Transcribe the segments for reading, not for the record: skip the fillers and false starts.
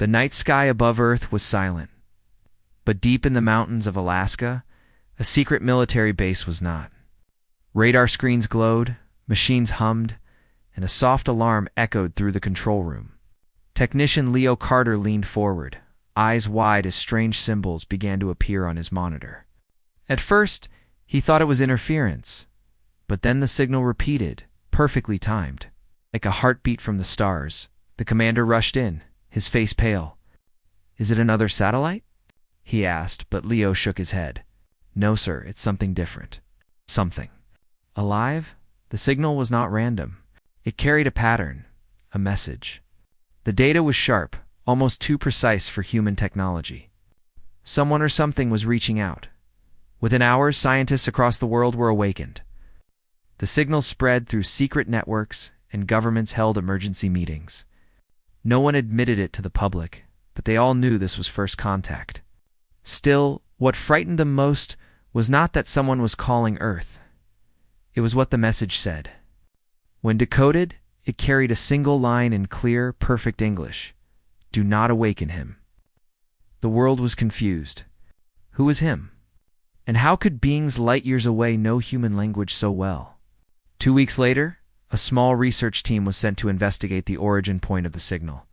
The night sky above Earth was silent, but deep in the mountains of Alaska, a secret military base was not. Radar screens glowed, machines hummed, and a soft alarm echoed through the control room. Technician Leo Carter leaned forward, eyes wide as strange symbols began to appear on his monitor. At first, he thought it was interference, but then the signal repeated, perfectly timed. Like a heartbeat from the stars, the commander rushed in, his face pale. "Is it another satellite?" he asked, but Leo shook his head. "No, sir, it's something different. Something alive?" The signal was not random. It carried a pattern, a message. The data was sharp, almost too precise for human technology. Someone or something was reaching out. Within hours, scientists across the world were awakened. The signal spread through secret networks, and governments held emergency meetings. No one admitted it to the public, but they all knew this was first contact. Still, what frightened them most was not that someone was calling Earth. It was what the message said. When decoded, it carried a single line in clear, perfect English. "Do not awaken him." The world was confused. Who was him? And how could beings light years away know human language so well? 2 weeks later, a small research team was sent to investigate the origin point of the signal.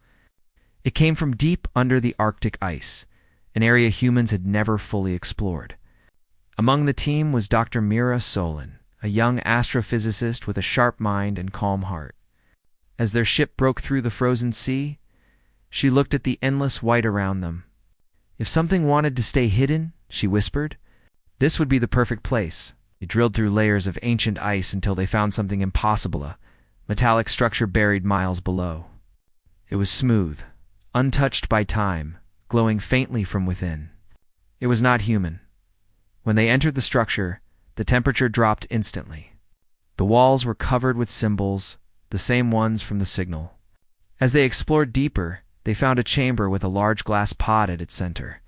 It came from deep under the Arctic ice, an area humans had never fully explored. Among the team was Dr. Mira Solon, a young astrophysicist with a sharp mind and calm heart. As their ship broke through the frozen sea, she looked at the endless white around them. If something wanted to stay hidden, she whispered, this would be the perfect place. They drilled through layers of ancient ice until they found something impossible, a metallic structure buried miles below. It was smooth, untouched by time, glowing faintly from within. It was not human. When they entered the structure, the temperature dropped instantly. The walls were covered with symbols, the same ones from the signal. As they explored deeper, they found a chamber with a large glass pod at its center.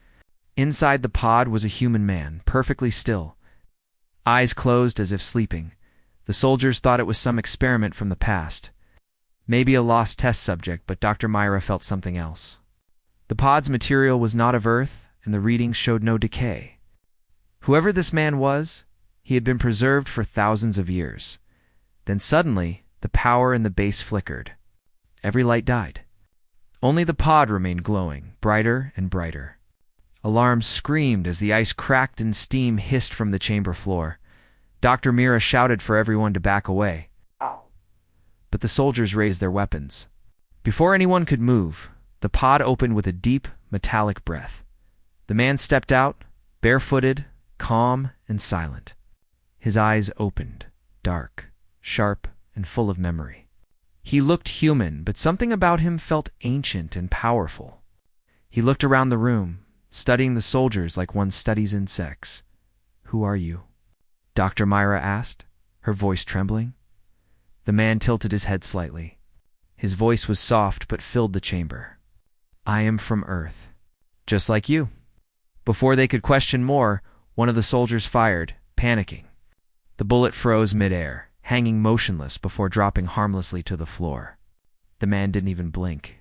Inside the pod was a human man, perfectly still, eyes closed as if sleeping. The soldiers thought it was some experiment from the past. Maybe a lost test subject, but Dr. Myra felt something else. The pod's material was not of Earth, and the readings showed no decay. Whoever this man was, he had been preserved for thousands of years. Then suddenly, the power in the base flickered. Every light died. Only the pod remained glowing, brighter and brighter. Alarms screamed as the ice cracked and steam hissed from the chamber floor. Dr. Mira shouted for everyone to back away. But the soldiers raised their weapons. Before anyone could move, the pod opened with a deep, metallic breath. The man stepped out, barefooted, calm, and silent. His eyes opened, dark, sharp, and full of memory. He looked human, but something about him felt ancient and powerful. He looked around the room, studying the soldiers like one studies insects. "Who are you?" Dr. Myra asked, her voice trembling. The man tilted his head slightly. His voice was soft but filled the chamber. "I am from Earth, just like you." Before they could question more, one of the soldiers fired, panicking. The bullet froze midair, hanging motionless before dropping harmlessly to the floor. The man didn't even blink.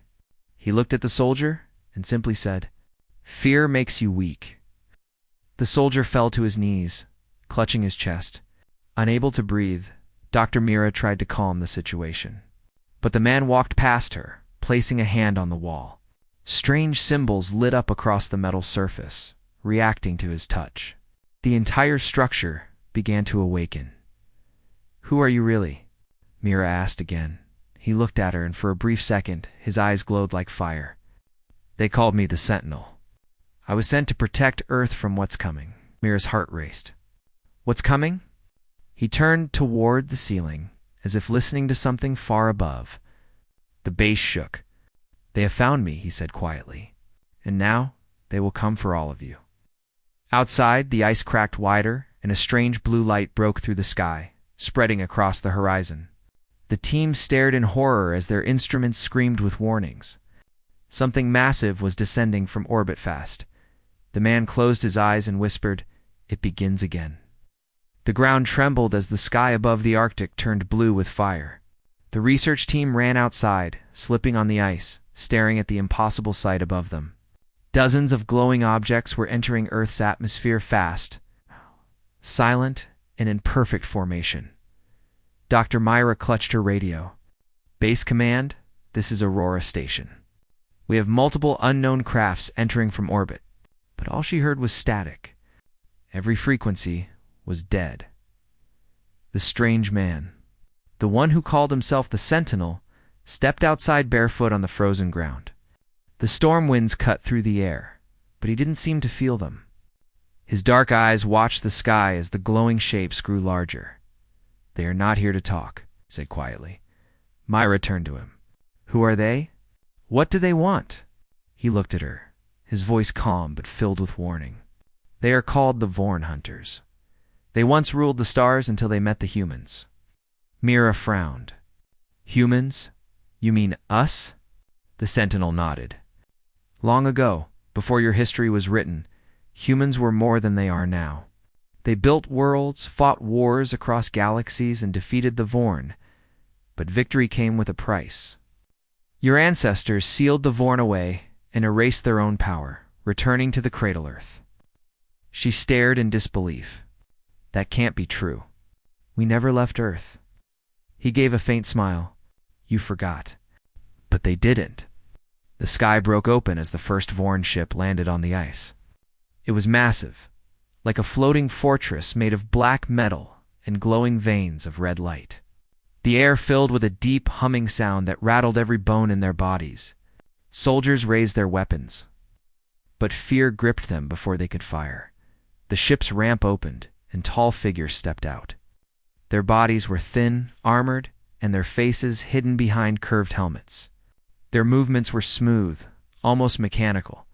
He looked at the soldier and simply said, "Fear makes you weak." The soldier fell to his knees, clutching his chest. Unable to breathe, Dr. Mira tried to calm the situation. But the man walked past her, placing a hand on the wall. Strange symbols lit up across the metal surface, reacting to his touch. The entire structure began to awaken. "Who are you really?" Mira asked again. He looked at her, and for a brief second, his eyes glowed like fire. "They called me the Sentinel. I was sent to protect Earth from what's coming." Mira's heart raced. "What's coming?" He turned toward the ceiling, as if listening to something far above. The base shook. "They have found me," he said quietly. "And now they will come for all of you." Outside, the ice cracked wider, and a strange blue light broke through the sky, spreading across the horizon. The team stared in horror as their instruments screamed with warnings. Something massive was descending from orbit fast. The man closed his eyes and whispered, "It begins again." The ground trembled as the sky above the Arctic turned blue with fire. The research team ran outside, slipping on the ice, staring at the impossible sight above them. Dozens of glowing objects were entering Earth's atmosphere fast, silent and in perfect formation. Dr. Myra clutched her radio. "Base command, this is Aurora Station. We have multiple unknown crafts entering from orbit." But all she heard was static. Every frequency was dead. The strange man, the one who called himself the Sentinel, stepped outside barefoot on the frozen ground. The storm winds cut through the air, but he didn't seem to feel them. His dark eyes watched the sky as the glowing shapes grew larger. "They are not here to talk," he said quietly. Myra turned to him. "Who are they? What do they want?" He looked at her, his voice calm but filled with warning. "They are called the Vorn Hunters. They once ruled the stars until they met the humans." Myra frowned. "Humans? You mean us?" The Sentinel nodded. "Long ago, before your history was written, humans were more than they are now. They built worlds, fought wars across galaxies, and defeated the Vorn, but victory came with a price. Your ancestors sealed the Vorn away and erased their own power, returning to the Cradle Earth." She stared in disbelief. "That can't be true. We never left Earth." He gave a faint smile. "You forgot." But they didn't. The sky broke open as the first Vorn ship landed on the ice. It was massive, like a floating fortress made of black metal and glowing veins of red light. The air filled with a deep humming sound that rattled every bone in their bodies. Soldiers raised their weapons, but fear gripped them before they could fire. The ship's ramp opened, and tall figures stepped out. Their bodies were thin, armored, and their faces hidden behind curved helmets. Their movements were smooth, almost mechanical.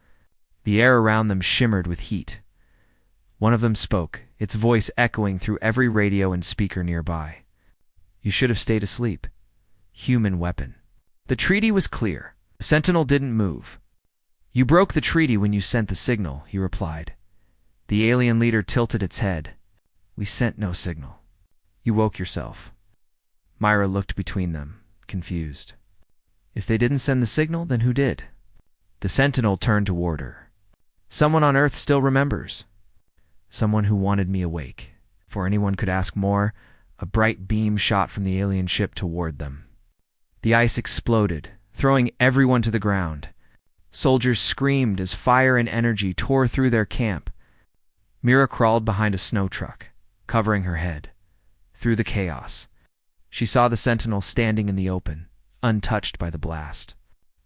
The air around them shimmered with heat. One of them spoke, its voice echoing through every radio and speaker nearby. "You should have stayed asleep. Human weapon." The treaty was clear. The Sentinel didn't move. "You broke the treaty when you sent the signal," he replied. The alien leader tilted its head. "We sent no signal. You woke yourself." Myra looked between them, confused. "If they didn't send the signal, then who did?" The Sentinel turned toward her. "Someone on Earth still remembers. Someone who wanted me awake." Before anyone could ask more, a bright beam shot from the alien ship toward them. The ice exploded, throwing everyone to the ground. Soldiers screamed as fire and energy tore through their camp. Myra crawled behind a snow truck, covering her head. Through the chaos, she saw the Sentinel standing in the open, untouched by the blast.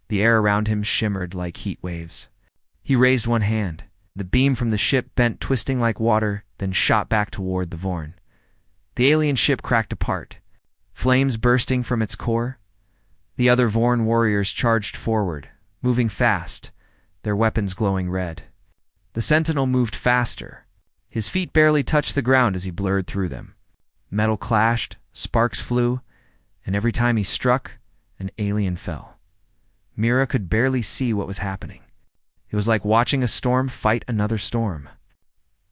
The air around him shimmered like heat waves. He raised one hand. The beam from the ship bent, twisting like water, then shot back toward the Vorn. The alien ship cracked apart, flames bursting from its core. The other Vorn warriors charged forward, moving fast, their weapons glowing red. The Sentinel moved faster. His feet barely touched the ground as he blurred through them. Metal clashed, sparks flew, and every time he struck, an alien fell. Myra could barely see what was happening. It was like watching a storm fight another storm.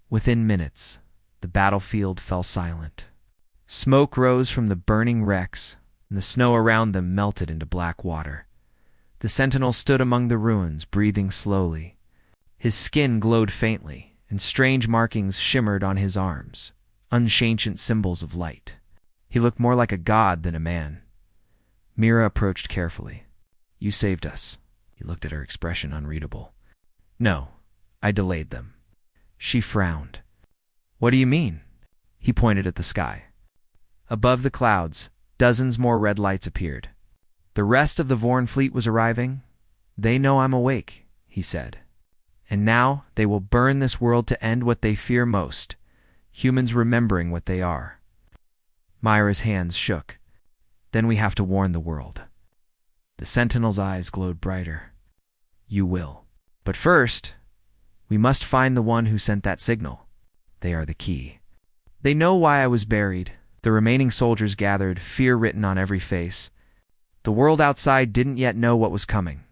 Within minutes, the battlefield fell silent. Smoke rose from the burning wrecks, and the snow around them melted into black water. The Sentinel stood among the ruins, breathing slowly. His skin glowed faintly, and strange markings shimmered on his arms, ancient symbols of light. He looked more like a god than a man. Myra approached carefully. "You saved us." He looked at her, expression unreadable. "No, I delayed them." She frowned. "What do you mean?" He pointed at the sky. Above the clouds, dozens more red lights appeared. "The rest of the Vorn fleet was arriving. They know I'm awake," he said. "And now they will burn this world to end what they fear most, humans remembering what they are." Myra's hands shook. "Then we have to warn the world." The Sentinel's eyes glowed brighter. "You will. But first, we must find the one who sent that signal. They are the key. They know why I was buried." The remaining soldiers gathered, fear written on every face. The world outside didn't yet know what was coming.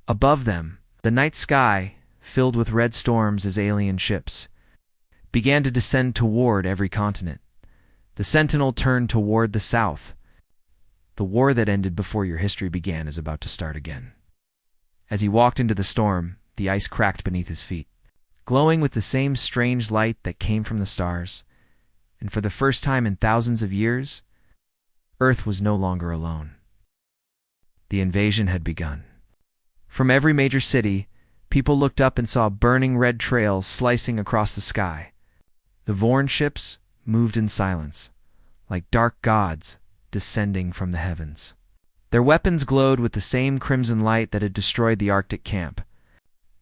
Above them, the night sky, filled with red storms as alien ships, began to descend toward every continent. The Sentinel turned toward the south. "The war that ended before your history began is about to start again." As he walked into the storm, the ice cracked beneath his feet, glowing with the same strange light that came from the stars. And for the first time in thousands of years, Earth was no longer alone. The invasion had begun. From every major city, people looked up and saw burning red trails slicing across the sky. The Vorn ships moved in silence, like dark gods descending from the heavens. Their weapons glowed with the same crimson light that had destroyed the Arctic camp.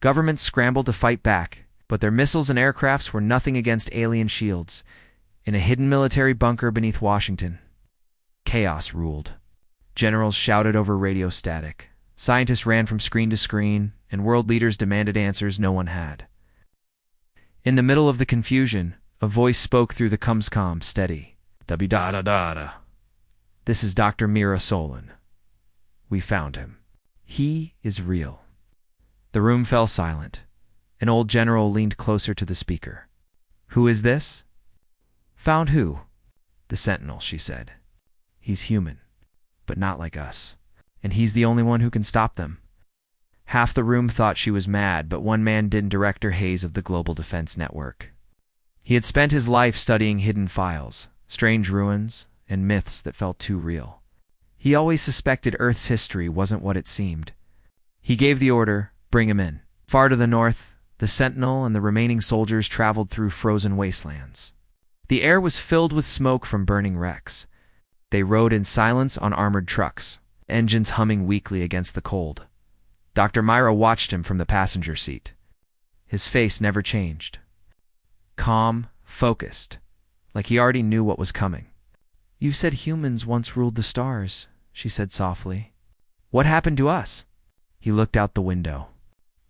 Governments scrambled to fight back, but their missiles and aircrafts were nothing against alien shields. In a hidden military bunker beneath Washington, chaos ruled. Generals shouted over radio static. Scientists ran from screen to screen, and world leaders demanded answers no one had. In the middle of the confusion, a voice spoke through the comscom, steady. "Da-da-da-da. This is Dr. Mira Solon. We found him. He is real." The room fell silent. An old general leaned closer to the speaker. "Who is this?" "Found who?" "The Sentinel," she said. "He's human, but not like us. And he's the only one who can stop them." Half the room thought she was mad, but one man didn't. Director Hayes of the Global Defense Network. He had spent his life studying hidden files, strange ruins, and myths that felt too real. He always suspected Earth's history wasn't what it seemed. He gave the order, "Bring him in." Far to the north, the Sentinel and the remaining soldiers traveled through frozen wastelands. The air was filled with smoke from burning wrecks. They rode in silence on armored trucks, engines humming weakly against the cold. Dr. Myra watched him from the passenger seat. His face never changed. Calm, focused, like he already knew what was coming. "You said humans once ruled the stars," she said softly. "What happened to us?" He looked out the window.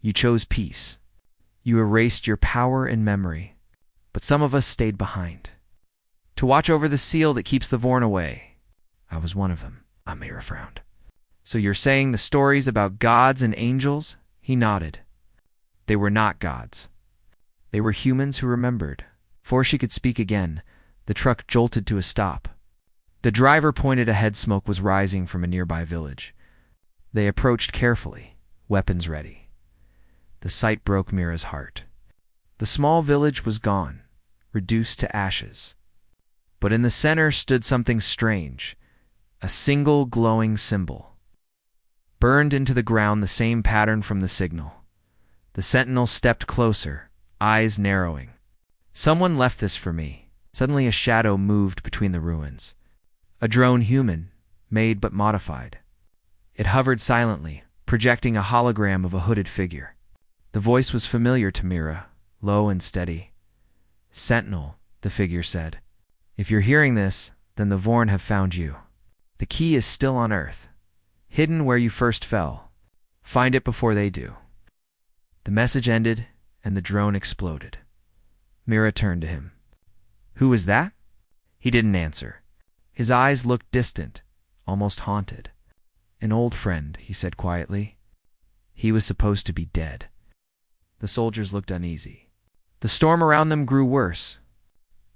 "You chose peace. You erased your power and memory. But some of us stayed behind, to watch over the seal that keeps the Vorn away. I was one of them." Amira frowned. "So you're saying the stories about gods and angels?" He nodded. "They were not gods. They were humans who remembered." Before she could speak again, the truck jolted to a stop. The driver pointed ahead. Smoke was rising from a nearby village. They approached carefully, weapons ready. The sight broke Mira's heart. The small village was gone, reduced to ashes. But in the center stood something strange, a single glowing symbol. Burned into the ground, the same pattern from the signal. The Sentinel stepped closer, eyes narrowing. "Someone left this for me." Suddenly a shadow moved between the ruins. A drone human, made but modified. It hovered silently, projecting a hologram of a hooded figure. The voice was familiar to Mira, low and steady. "Sentinel," the figure said. "If you're hearing this, then the Vorn have found you. The key is still on Earth, hidden where you first fell. Find it before they do." The message ended, and the drone exploded. Mira turned to him. "Who was that?" He didn't answer. His eyes looked distant, almost haunted. "An old friend," he said quietly. "He was supposed to be dead." The soldiers looked uneasy. The storm around them grew worse.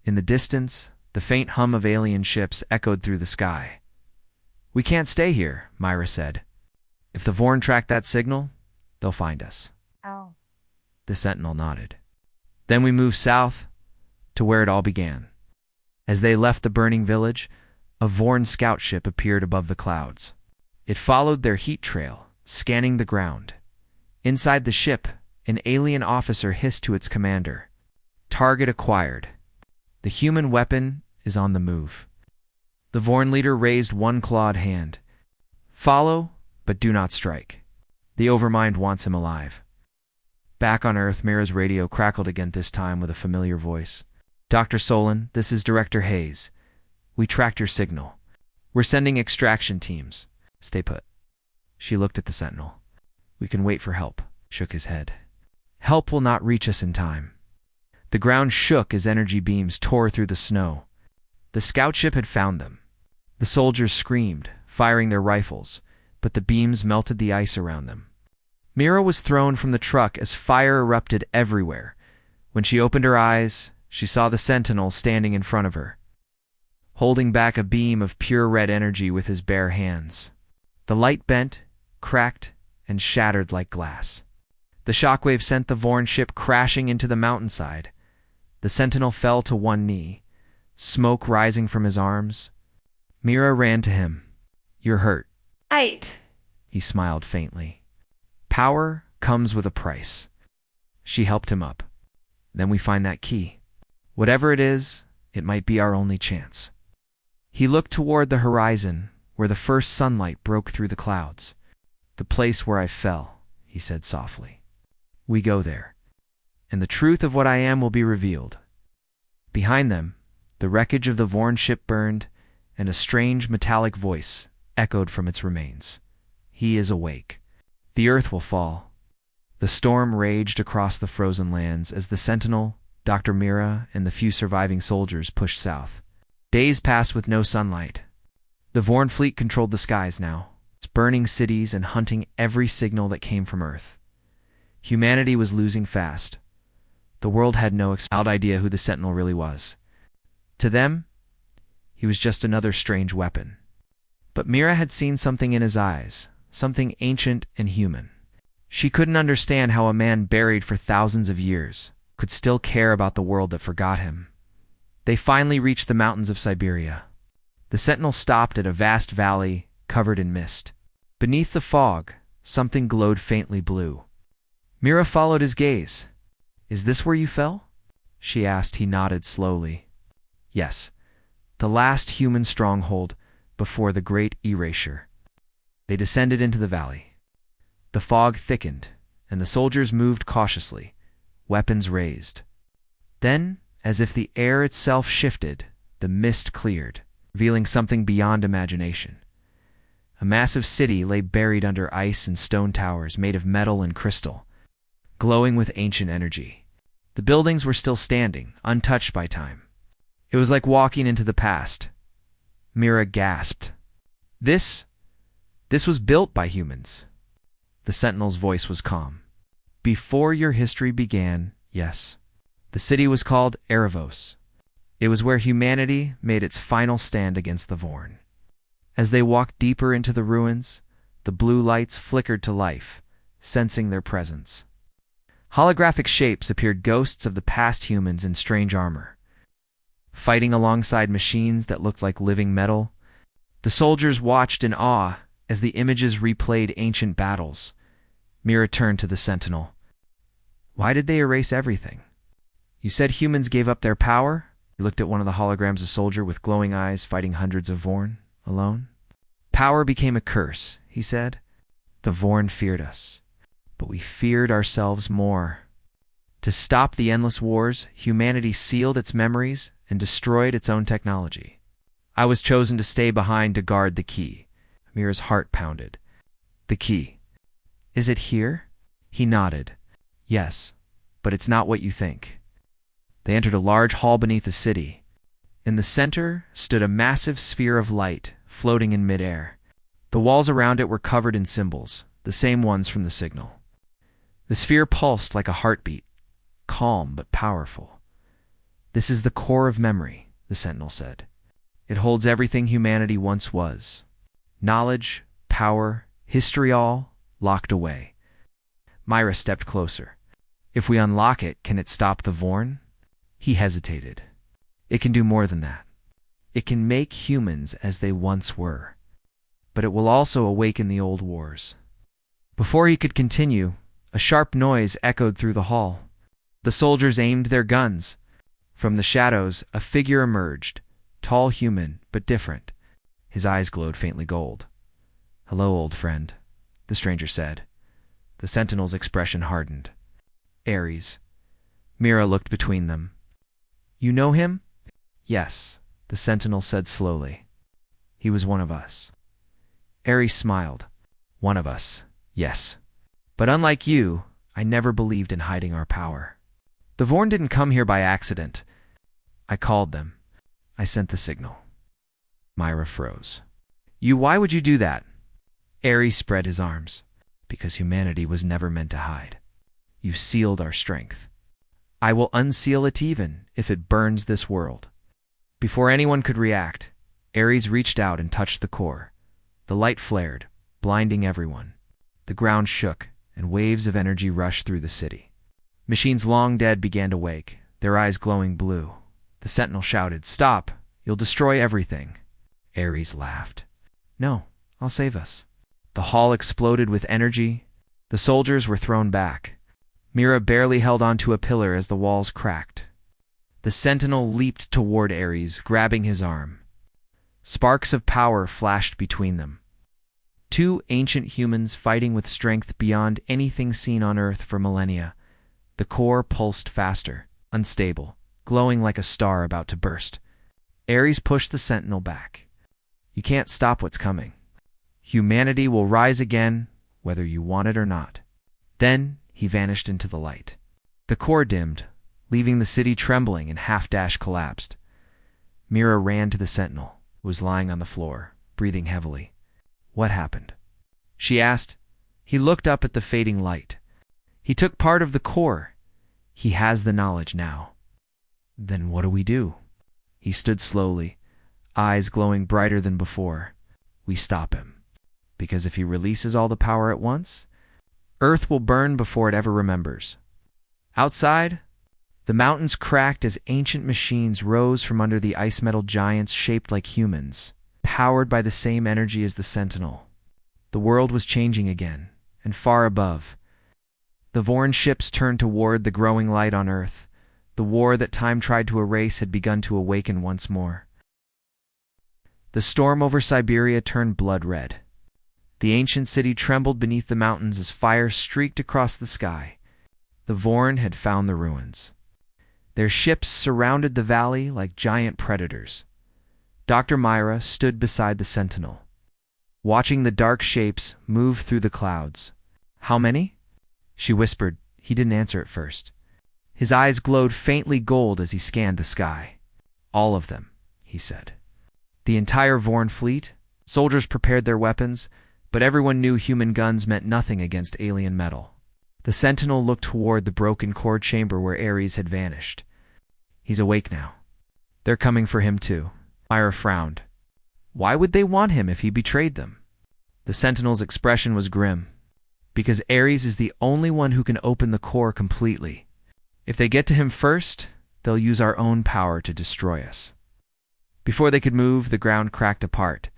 In the distance, the faint hum of alien ships echoed through the sky. "We can't stay here," Myra said. "If the Vorn track that signal, they'll find us." Oh. The Sentinel nodded. "Then we moved south to where it all began." As they left the burning village, a Vorn scout ship appeared above the clouds. It followed their heat trail, scanning the ground. Inside the ship, an alien officer hissed to its commander. "Target acquired. The human weapon is on the move." The Vorn leader raised one clawed hand. "Follow, but do not strike. The Overmind wants him alive." Back on Earth, Mira's radio crackled again, this time with a familiar voice. "Dr. Solon, this is Director Hayes. We tracked your signal. We're sending extraction teams. Stay put." She looked at the Sentinel. "We can wait for help," shook his head. "Help will not reach us in time." The ground shook as energy beams tore through the snow. The scout ship had found them. The soldiers screamed, firing their rifles, but the beams melted the ice around them. Mira was thrown from the truck as fire erupted everywhere. When she opened her eyes, she saw the Sentinel standing in front of her, holding back a beam of pure red energy with his bare hands. The light bent, cracked, and shattered like glass. The shockwave sent the Vorn ship crashing into the mountainside. The sentinel fell to one knee, smoke rising from his arms. Mira ran to him. "You're hurt." Aight. He smiled faintly. "Power comes with a price." She helped him up. "Then we find that key. Whatever it is, it might be our only chance." He looked toward the horizon, where the first sunlight broke through the clouds. "The place where I fell," he said softly. "We go there, and the truth of what I am will be revealed." Behind them, the wreckage of the Vorn ship burned, and a strange metallic voice echoed from its remains. "He is awake. The earth will fall." The storm raged across the frozen lands as the Sentinel, Dr. Mira, and the few surviving soldiers pushed south. Days passed with no sunlight. The Vorn fleet controlled the skies now, burning cities and hunting every signal that came from Earth. Humanity was losing fast. The world had no idea who the Sentinel really was. To them, he was just another strange weapon. But Mira had seen something in his eyes, something ancient and human. She couldn't understand how a man buried for thousands of years could still care about the world that forgot him. They finally reached the mountains of Siberia. The Sentinel stopped at a vast valley covered in mist. Beneath the fog, something glowed faintly blue. Mira followed his gaze. "Is this where you fell?" she asked. He nodded slowly. "Yes, the last human stronghold before the great erasure." They descended into the valley. The fog thickened, and the soldiers moved cautiously, weapons raised. Then, as if the air itself shifted, the mist cleared, revealing something beyond imagination. A massive city lay buried under ice and stone towers made of metal and crystal, glowing with ancient energy. The buildings were still standing, untouched by time. It was like walking into the past. Mira gasped. This was built by humans." The Sentinel's voice was calm. "Before your history began, yes. The city was called Erebos. It was where humanity made its final stand against the Vorn." As they walked deeper into the ruins, the blue lights flickered to life, sensing their presence. Holographic shapes appeared, ghosts of the past humans in strange armor, fighting alongside machines that looked like living metal. The soldiers watched in awe as the images replayed ancient battles. Mira turned to the Sentinel. "Why did they erase everything? You said humans gave up their power?" He looked at one of the holograms, a soldier with glowing eyes fighting hundreds of Vorn, alone. "Power became a curse," he said. "The Vorn feared us, but we feared ourselves more. To stop the endless wars, humanity sealed its memories and destroyed its own technology. I was chosen to stay behind to guard the key." Mira's heart pounded. "The key. Is it here?" He nodded. "Yes, but it's not what you think." They entered a large hall beneath the city. In the center stood a massive sphere of light floating in midair. The walls around it were covered in symbols, the same ones from the signal. The sphere pulsed like a heartbeat, calm but powerful. "This is the core of memory," the Sentinel said. "It holds everything humanity once was. Knowledge, power, history, all locked away." Mira stepped closer. "If we unlock it, can it stop the Vorn?" He hesitated. "It can do more than that. It can make humans as they once were. But it will also awaken the old wars." Before he could continue, a sharp noise echoed through the hall. The soldiers aimed their guns. From the shadows, a figure emerged, tall, human, but different. His eyes glowed faintly gold. "Hello, old friend," the stranger said. The Sentinel's expression hardened. "Ares." Mira looked between them. "You know him?" "Yes," the Sentinel said slowly. "He was one of us." Ares smiled. "One of us, yes. But unlike you, I never believed in hiding our power. The Vorn didn't come here by accident. I called them. I sent the signal." Mira froze. Why would you do that?" Ares spread his arms. "Because humanity was never meant to hide. You sealed our strength. I will unseal it even if it burns this world." Before anyone could react, Ares reached out and touched the core. The light flared, blinding everyone. The ground shook, and waves of energy rushed through the city. Machines long dead began to wake, their eyes glowing blue. The sentinel shouted, "Stop! You'll destroy everything." Ares laughed. "No, I'll save us." The hall exploded with energy. The soldiers were thrown back. Mira barely held onto a pillar as the walls cracked. The sentinel leaped toward Ares, grabbing his arm. Sparks of power flashed between them. Two ancient humans fighting with strength beyond anything seen on Earth for millennia. The core pulsed faster, unstable, glowing like a star about to burst. Ares pushed the sentinel back. "You can't stop what's coming. Humanity will rise again, whether you want it or not." Then he vanished into the light. The core dimmed, leaving the city trembling and half-dash collapsed. Mira ran to the sentinel, who was lying on the floor, breathing heavily. "What happened?" she asked. He looked up at the fading light. "He took part of the core. He has the knowledge now." "Then what do we do?" He stood slowly, eyes glowing brighter than before. "We stop him. Because if he releases all the power at once, Earth will burn before it ever remembers." Outside, the mountains cracked as ancient machines rose from under the ice metal giants shaped like humans, powered by the same energy as the sentinel. The world was changing again, and far above, the Vorn ships turned toward the growing light on Earth. The war that time tried to erase had begun to awaken once more. The storm over Siberia turned blood red. The ancient city trembled beneath the mountains as fire streaked across the sky. The Vorn had found the ruins. Their ships surrounded the valley like giant predators. Dr. Myra stood beside the sentinel, watching the dark shapes move through the clouds. "How many?" she whispered. He didn't answer at first. His eyes glowed faintly gold as he scanned the sky. "All of them," he said. "The entire Vorn fleet?" Soldiers prepared their weapons, but everyone knew human guns meant nothing against alien metal. The sentinel looked toward the broken core chamber where Ares had vanished. "He's awake now. They're coming for him too." Myra frowned. Why would they want him if he betrayed them? The sentinel's expression was grim. "Because Ares is the only one who can open the core completely. If they get to him first, they'll use our own power to destroy us." Before they could move, the ground cracked apart.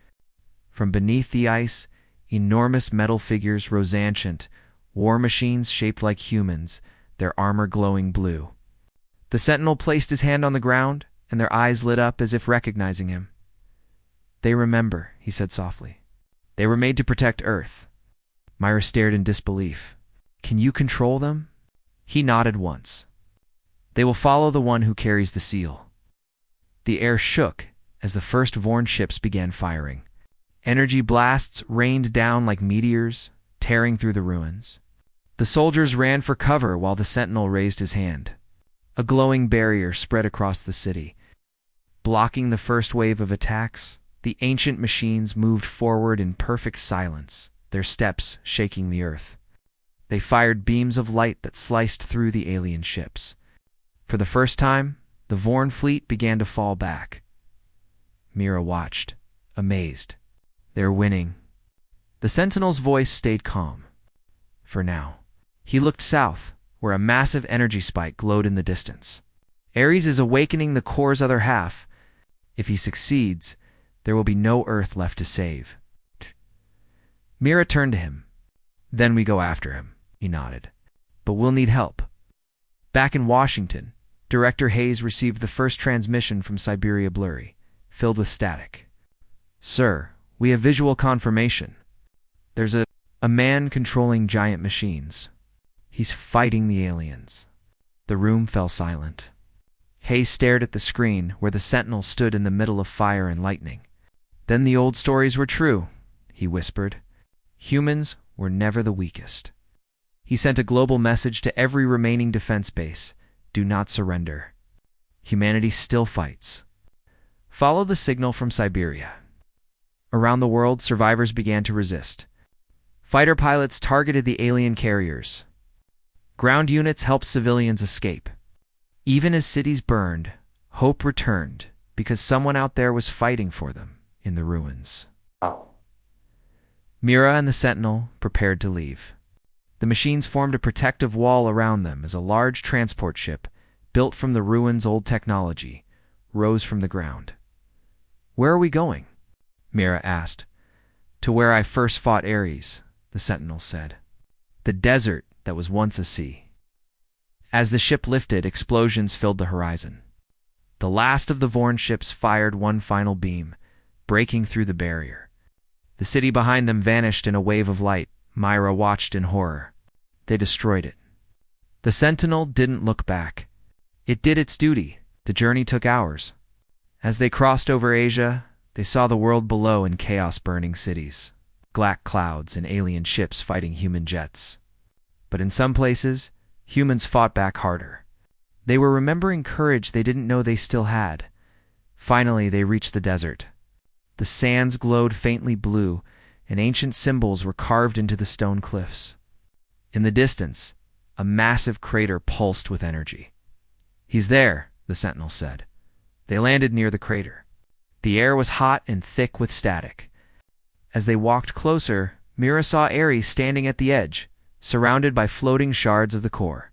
From beneath the ice, enormous metal figures rose ancient, war machines shaped like humans, their armor glowing blue. The sentinel placed his hand on the ground, and their eyes lit up as if recognizing him. "They remember," he said softly. "They were made to protect Earth." Myra stared in disbelief. "Can you control them?" He nodded once. "They will follow the one who carries the seal." The air shook as the first Vorn ships began firing. Energy blasts rained down like meteors, tearing through the ruins. The soldiers ran for cover while the sentinel raised his hand. A glowing barrier spread across the city. Blocking the first wave of attacks, the ancient machines moved forward in perfect silence, their steps shaking the earth. They fired beams of light that sliced through the alien ships. For the first time, the Vorn fleet began to fall back. Mira watched, amazed. "They're winning." The sentinel's voice stayed calm. For now. He looked south, where a massive energy spike glowed in the distance. "Ares is awakening the core's other half. If he succeeds, there will be no Earth left to save." Mira turned to him. "Then we go after him," he nodded. "But we'll need help." Back in Washington, Director Hayes received the first transmission from Siberia Blurry, filled with static. "Sir, we have visual confirmation. There's a man controlling giant machines. He's fighting the aliens." The room fell silent. Hayes stared at the screen where the sentinel stood in the middle of fire and lightning. "Then the old stories were true," he whispered. "Humans were never the weakest." He sent a global message to every remaining defense base. Do not surrender. Humanity still fights. Follow the signal from Siberia. Around the world, survivors began to resist. Fighter pilots targeted the alien carriers. Ground units helped civilians escape. Even as cities burned, hope returned because someone out there was fighting for them in the ruins. Mira and the Sentinel prepared to leave. The machines formed a protective wall around them as a large transport ship, built from the ruins' old technology, rose from the ground. "Where are we going?" Mira asked. "To where I first fought Ares," the Sentinel said. "The desert that was once a sea." As the ship lifted, explosions filled the horizon. The last of the Vorn ships fired one final beam, breaking through the barrier. The city behind them vanished in a wave of light. Myra watched in horror. They destroyed it. The Sentinel didn't look back. It did its duty. The journey took hours. As they crossed over Asia, they saw the world below in chaos, burning cities, black clouds, and alien ships fighting human jets. But in some places, humans fought back harder. They were remembering courage they didn't know they still had. Finally, they reached the desert. The sands glowed faintly blue, and ancient symbols were carved into the stone cliffs. In the distance, a massive crater pulsed with energy. "He's there," the Sentinel said. They landed near the crater. The air was hot and thick with static. As they walked closer, Mira saw Ares standing at the edge, surrounded by floating shards of the core.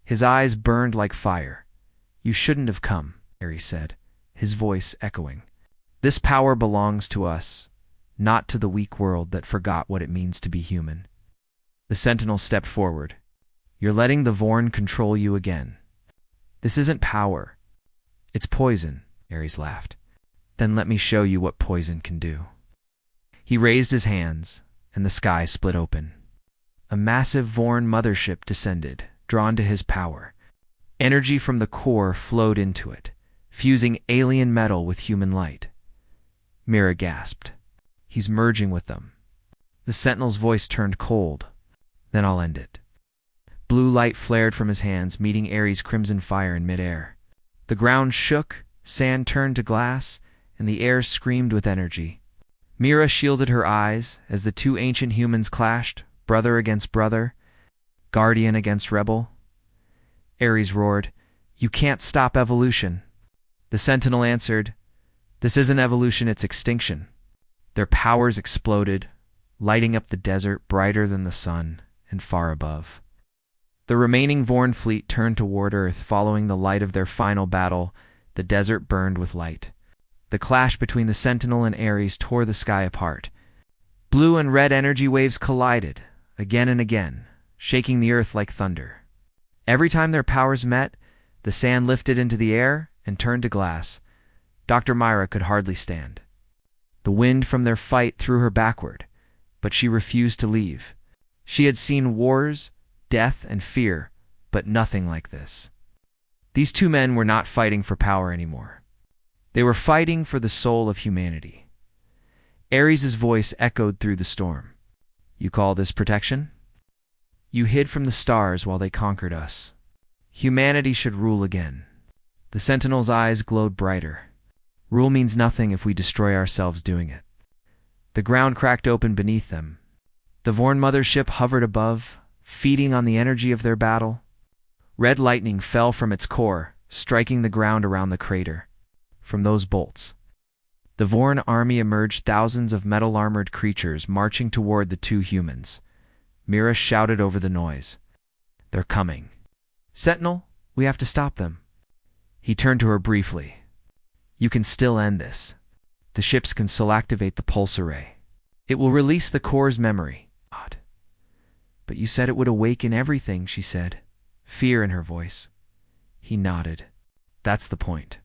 His eyes burned like fire. "You shouldn't have come," Ares said, his voice echoing. "This power belongs to us, not to the weak world that forgot what it means to be human." The Sentinel stepped forward. "You're letting the Vorn control you again. This isn't power. It's poison," Ares laughed. "Then let me show you what poison can do." He raised his hands, and the sky split open. A massive Vorn mothership descended, drawn to his power. Energy from the core flowed into it, fusing alien metal with human light. Mira gasped. "He's merging with them." The Sentinel's voice turned cold. "Then I'll end it." Blue light flared from his hands, meeting Ares' crimson fire in midair. The ground shook, sand turned to glass, and the air screamed with energy. Mira shielded her eyes as the two ancient humans clashed, brother against brother, guardian against rebel. Ares roared, "You can't stop evolution." The Sentinel answered, "This isn't evolution, it's extinction." Their powers exploded, lighting up the desert brighter than the sun and far above. The remaining Vorn fleet turned toward Earth, following the light of their final battle. The desert burned with light. The clash between the Sentinel and Ares tore the sky apart. Blue and red energy waves collided, again and again, shaking the Earth like thunder. Every time their powers met, the sand lifted into the air and turned to glass. Dr. Myra could hardly stand. The wind from their fight threw her backward, but she refused to leave. She had seen wars, death, and fear, but nothing like this. These two men were not fighting for power anymore. They were fighting for the soul of humanity. Ares' voice echoed through the storm. "You call this protection? You hid from the stars while they conquered us. Humanity should rule again." The Sentinel's eyes glowed brighter. "Rule means nothing if we destroy ourselves doing it." The ground cracked open beneath them. The Vorn mothership hovered above, feeding on the energy of their battle. Red lightning fell from its core, striking the ground around the crater. From those bolts, the Vorn army emerged, thousands of metal-armored creatures marching toward the two humans. Mira shouted over the noise, "They're coming. Sentinel, we have to stop them." He turned to her briefly. "You can still end this. The ships can still activate the pulse array. It will release the core's memory." "Odd. But you said it would awaken everything," she said, fear in her voice. He nodded. "That's the point."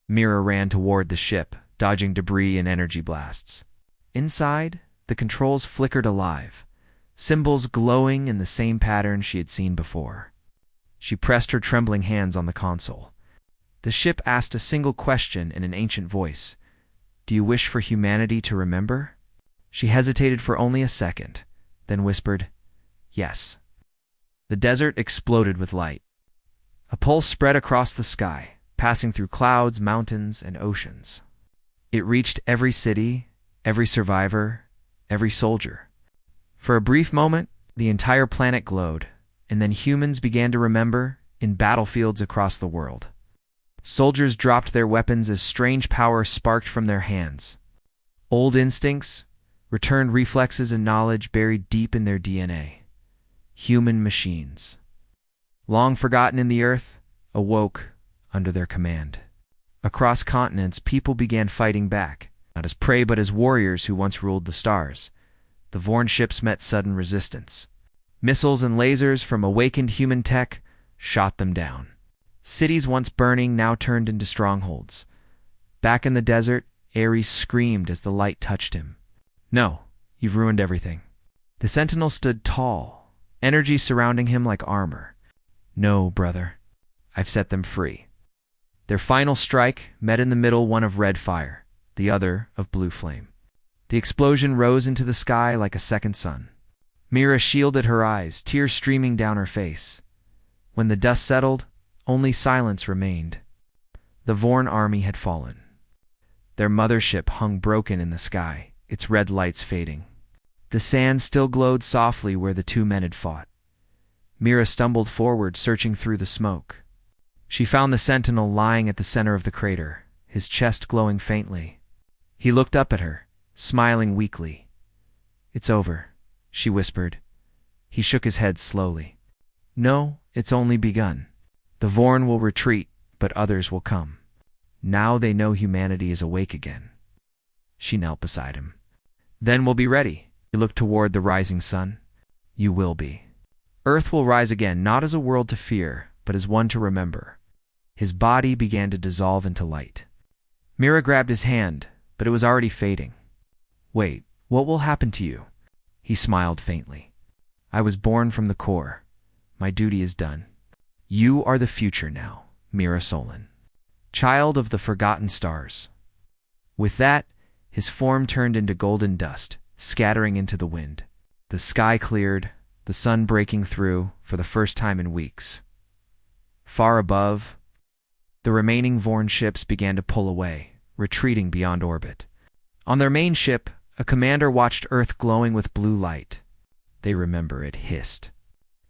Mira ran toward the ship, dodging debris and energy blasts. Inside, the controls flickered alive, symbols glowing in the same pattern she had seen before. She pressed her trembling hands on the console. The ship asked a single question in an ancient voice. "Do you wish for humanity to remember?" She hesitated for only a second, then whispered, "Yes." The desert exploded with light. A pulse spread across the sky, passing through clouds, mountains, and oceans. It reached every city, every survivor, every soldier. For a brief moment, the entire planet glowed, and then humans began to remember in battlefields across the world. Soldiers dropped their weapons as strange power sparked from their hands. Old instincts, returned reflexes and knowledge buried deep in their DNA. Human machines, long forgotten in the earth, awoke under their command. Across continents, people began fighting back, not as prey but as warriors who once ruled the stars. The Vorn ships met sudden resistance. Missiles and lasers from awakened human tech shot them down. Cities once burning now turned into strongholds. Back in the desert, Ares screamed as the light touched him. "No, you've ruined everything." The sentinel stood tall, energy surrounding him like armor. "No, brother. I've set them free." Their final strike met in the middle, one of red fire, the other of blue flame. The explosion rose into the sky like a second sun. Mira shielded her eyes, tears streaming down her face. When the dust settled, only silence remained. The Vorn army had fallen. Their mothership hung broken in the sky, its red lights fading. The sand still glowed softly where the two men had fought. Mira stumbled forward, searching through the smoke. She found the sentinel lying at the center of the crater, his chest glowing faintly. He looked up at her, smiling weakly. "It's over," she whispered. He shook his head slowly. "No, it's only begun. The Vorn will retreat, but others will come. Now they know humanity is awake again." She knelt beside him. "Then we'll be ready." He looked toward the rising sun. "You will be. Earth will rise again, not as a world to fear, but as one to remember." His body began to dissolve into light. Mira grabbed his hand, but it was already fading. "Wait, what will happen to you?" He smiled faintly. "I was born from the core. My duty is done. You are the future now, Mira Solon, child of the forgotten stars." With that, his form turned into golden dust, scattering into the wind. The sky cleared, the sun breaking through for the first time in weeks. Far above, the remaining Vorn ships began to pull away, retreating beyond orbit. On their main ship, a commander watched Earth glowing with blue light. "They remember," it hissed.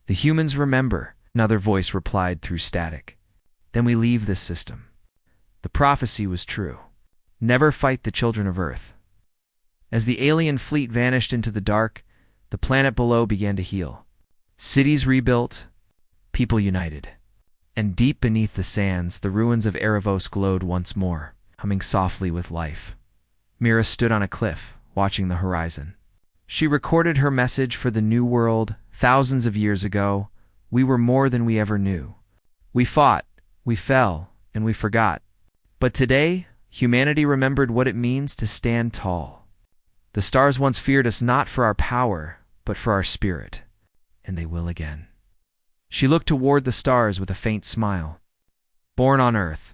"The humans remember," another voice replied through static. "Then we leave this system." The prophecy was true. Never fight the children of Earth. As the alien fleet vanished into the dark, the planet below began to heal. Cities rebuilt, people united. And deep beneath the sands, the ruins of Erebos glowed once more, humming softly with life. Mira stood on a cliff, watching the horizon. She recorded her message for the new world. Thousands of years ago, we were more than we ever knew. We fought, we fell, and we forgot. But today, humanity remembered what it means to stand tall. The stars once feared us not for our power, but for our spirit, and they will again. She looked toward the stars with a faint smile. "Born on Earth,